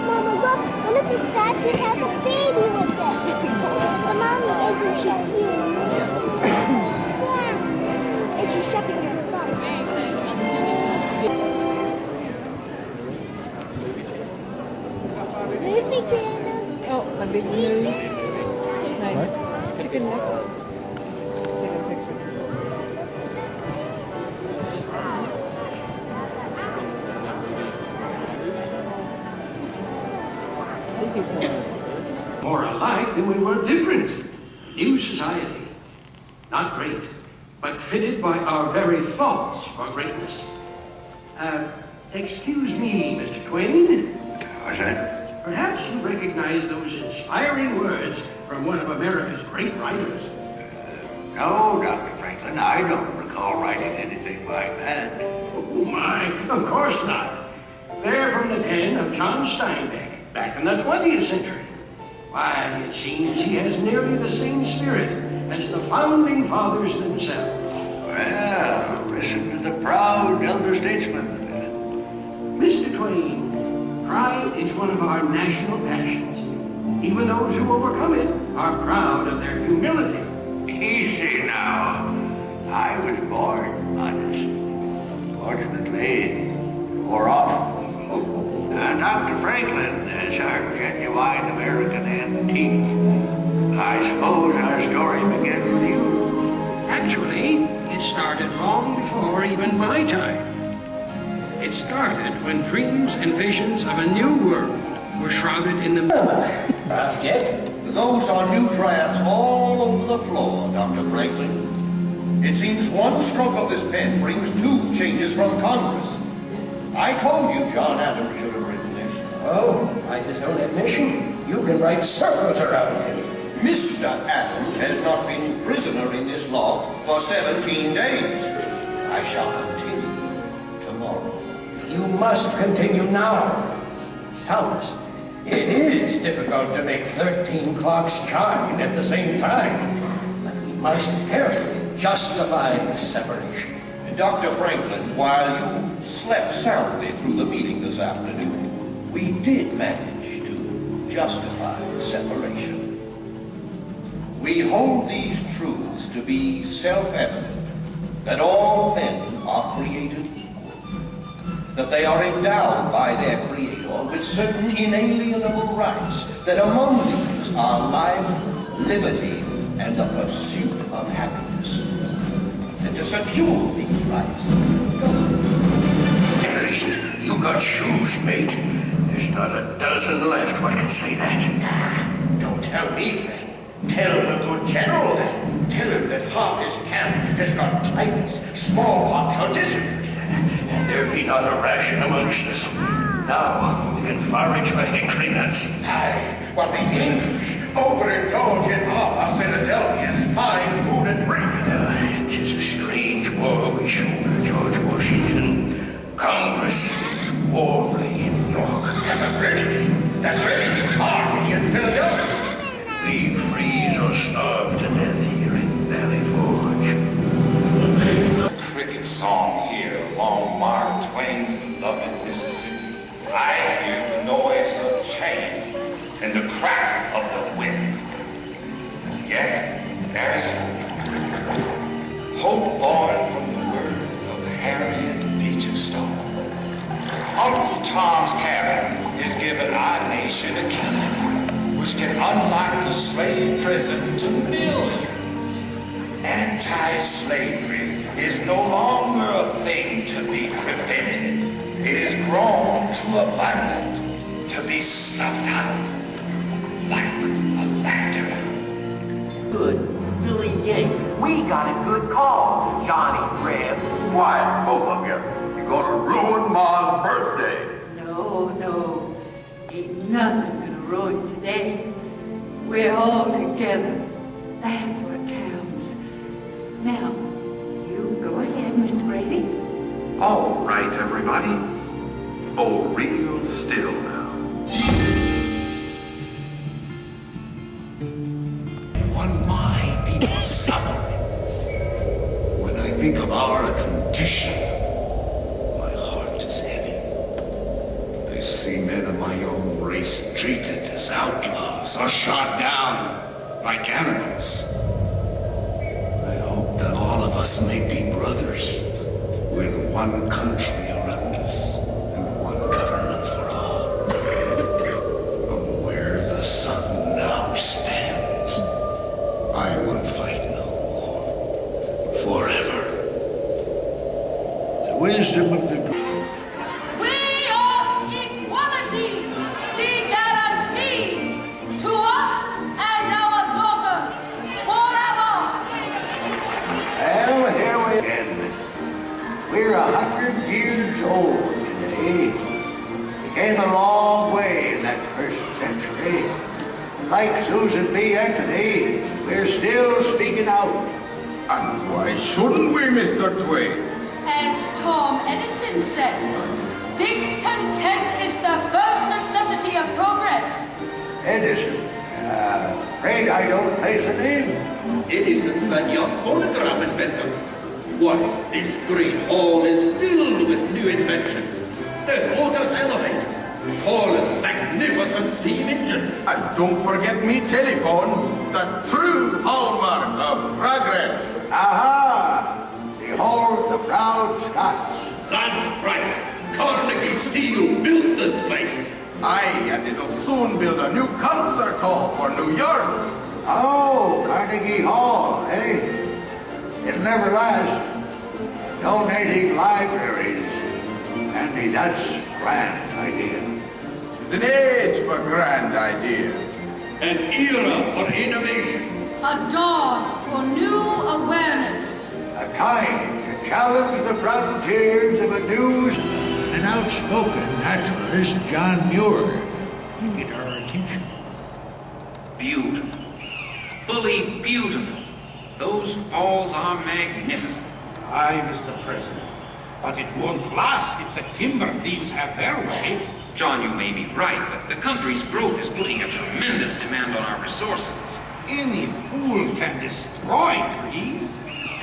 Mama, look, one of the statues has a baby with it. The mommy, isn't she cute? Yeah. And she's sucking her thumb. Baby Canada. Oh, my big news. What? Chicken neck. Take a picture. More alike than we were different. New society. Not great, but fitted by our very thoughts for greatness. Excuse me, Mr. Twain. What's that? Perhaps you recognize those inspiring words from one of America's great writers. No, Dr. Franklin, I don't recall writing anything like that. Oh my, of course not. They're from the pen of John Steinbeck, back in the 20th century. Why, it seems he has nearly the same spirit as the founding fathers themselves. Well, listen to the proud elder statesman. Mr. Twain, pride is one of our national passions. Even those who overcome it are proud of their humility. Easy now. I was born modest. Fortunately, wore off. Dr. Franklin is our genuine American antique. I suppose our story begins with you. Actually, it started long before even my time. It started when dreams and visions of a new world were shrouded in the... Basket. Those are new drafts all over the floor, Dr. Franklin. It seems one stroke of this pen brings two changes from Congress. I told you John Adams should have written this. Oh, by his own admission, you can write circles around it. Mr. Adams has not been prisoner in this law for 17 days. I shall continue tomorrow. You must continue now. Thomas, it is difficult to make 13 clocks chime at the same time, but we must carefully justify the separation. Dr. Franklin, while you slept soundly through the meeting this afternoon, we did manage to justify separation. We hold these truths to be self-evident, that all men are created equal, that they are endowed by their Creator with certain inalienable rights, that among these are life, liberty, and the pursuit of happiness. And to secure these rights, At least you got shoes, mate. There's not a dozen left what can say that. don't tell me, friend. Tell the good general that. Tell him that half his camp has got typhus, smallpox, or dysentery. And there be not a ration amongst us. Now we can forage for hickory nuts. Aye, but the English overindulge in our Philadelphia's fine food and drink. Tis a strange war we shoulder, George Washington. Congress is warmly in York. And the British party in Philadelphia. We freeze or starve to death here in Valley Forge. A cricket song here along Mark Twain's beloved Mississippi. I hear the noise of change and the crack of the whip. Yet there's hope. Hope born from the words of Harriet Beecher Stowe. Uncle Tom's Cabin has given our nation a key, which can unlock the slave prison to millions. Anti-slavery is no longer a thing to be prevented. It is grown too abundant to be snuffed out like a lantern. Good, Billy Yank. We got a good call, Johnny Reb. Quiet, both of you. You're gonna ruin Ma's birthday. No. Ain't nothing gonna ruin today. We're all together. That's what counts. Now, you go ahead, Mr. Brady. All right, everybody. Oh, real still now. On my people suffering. When I think of our condition, my heart is heavy. see men of my own race treated as outlaws or shot down like animals. I hope that all of us may be brothers, with one country around us and one government for all. From where the sun now stands, I will fight no more, forever. The wisdom of the We ask equality be guaranteed to us and our daughters forever. Well, here we again. We're 100 years old today. We came a long way in that first century. And like Susan B. Anthony, we're still speaking out. And why shouldn't we, Mr. Twain? As Tom Edison said, discontent is the first necessity of progress. Edison. Afraid I don't place the name. Edison's that young phonograph inventor. Why, this great hall is filled with new inventions. There's Otis elevator, Paula's magnificent steam engines. And don't forget me telephone, the true hallmark of progress. Aha! Behold the proud Scots. That's right. Carnegie Steel built this place. Aye, and it'll soon build a new concert hall for New York. Oh, Carnegie Hall, eh? It'll never last. Donating libraries. Andy, that's a grand idea. It's an age for grand ideas. An era for innovation. A dawn for new awareness. A time to challenge the frontiers of a new... An outspoken naturalist, John Muir, get our attention. Beautiful. Bully beautiful. Those falls are magnificent. Aye, Mr. President. But it won't last if the timber thieves have their way. John, you may be right, but the country's growth is putting a tremendous demand on our resources. Any fool can destroy trees.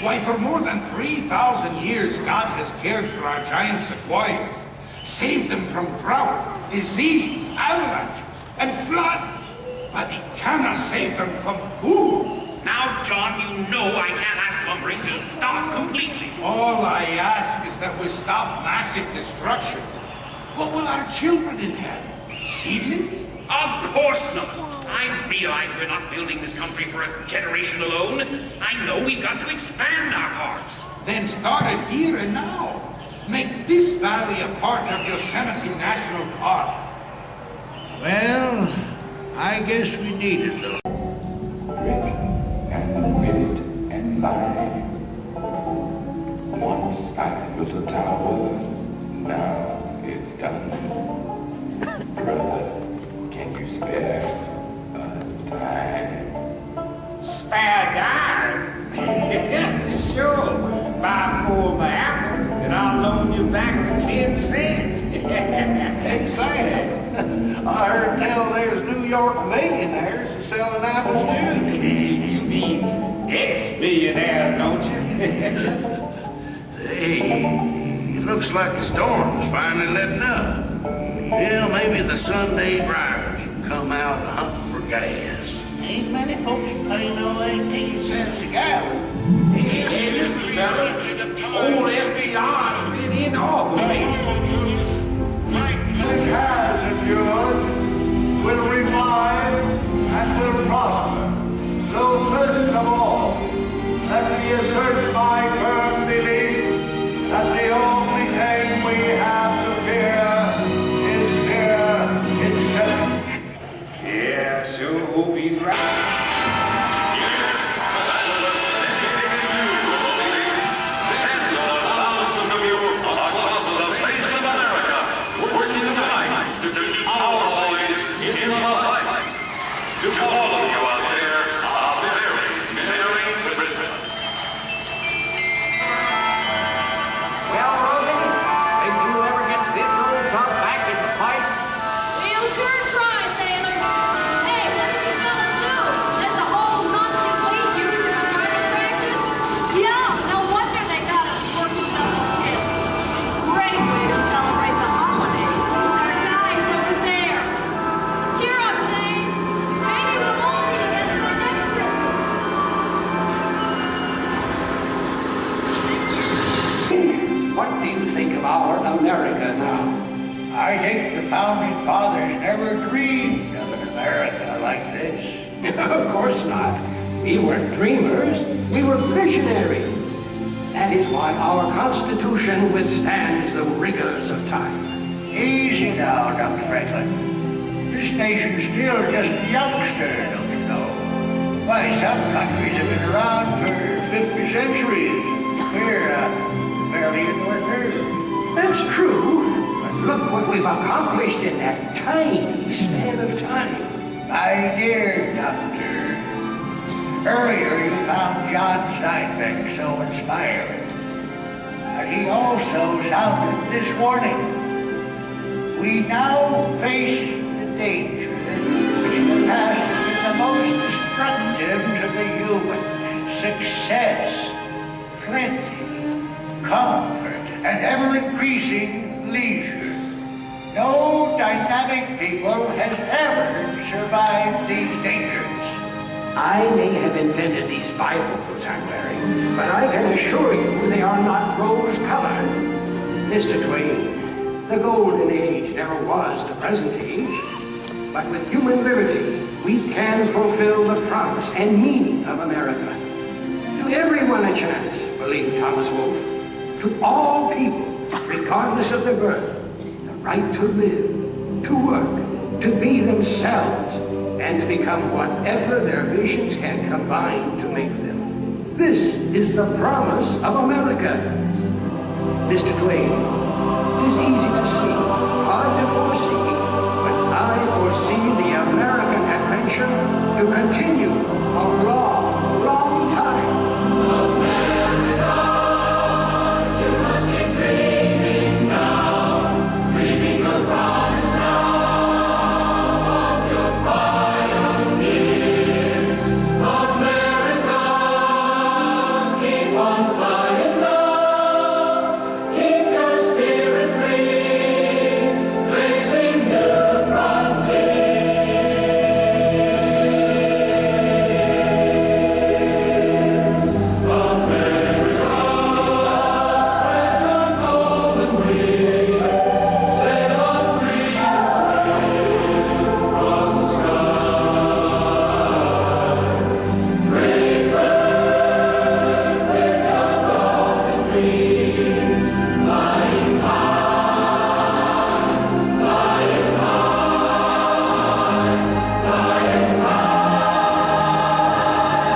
Why, for more than 3,000 years, God has cared for our giant sequoias, saved them from drought, disease, avalanches, and floods. But he cannot save them from food. Now, John, you know I can't ask lumbering to stop completely. All I ask is that we stop massive destruction. What will our children inherit? Seedlings? Of course not. I realize we're not building this country for a generation alone. I know we've got to expand our parks. Then start it here and now. Make this valley a part of Yosemite National Park. Well, I guess we need it, though. Brick and bit and lie. Once I built a tower, now it's done. Brother, can you spare a dime? Spare dime? Sure. Buy 4 of my apples, and I'll loan you back to 10 cents. Hey, Sam, I heard tell there's New York millionaires selling apples, too. You mean ex-millionaires, don't you? Hey, it looks like the storm is finally letting up. Well, maybe the Sunday drivers will come out hunting for gas. Ain't many folks pay no 18 cents a gallon. Hey, listen, fellas. Old FBI's been in Albany. It has endured, will revive, and will prosper. So first of all, let me assert my firm belief that the only thing we have to fear is fear itself. Yeah, sure hope he's right. The face of America. I think the founding fathers never dreamed of an America like this. Of course not. We weren't dreamers. We were visionaries. That is why our Constitution withstands the rigors of time. Easy now, Dr. Franklin. This nation's still just a youngster, don't you know? Why, some countries have been around for 50 centuries. We're barely in workers. That's true. But look what we've accomplished in that tiny span of time. My dear doctor, earlier you found John Steinbeck so inspiring. But he also sounded this warning. We now face the danger which in the past has been the most destructive to the human. Success, plenty, comfort, and ever-increasing leisure. No dynamic people has ever survived these dangers. I may have invented these bifocals I'm wearing, but I can assure you they are not rose-colored. Mr. Twain, the golden age never was the present age, but with human liberty, we can fulfill the promise and meaning of America. To everyone a chance, believed Thomas Wolfe. To all people, regardless of their birth, the right to live, to work, to be themselves, and to become whatever their visions can combine to make them. This is the promise of America. Mr. Twain, it is easy to see, hard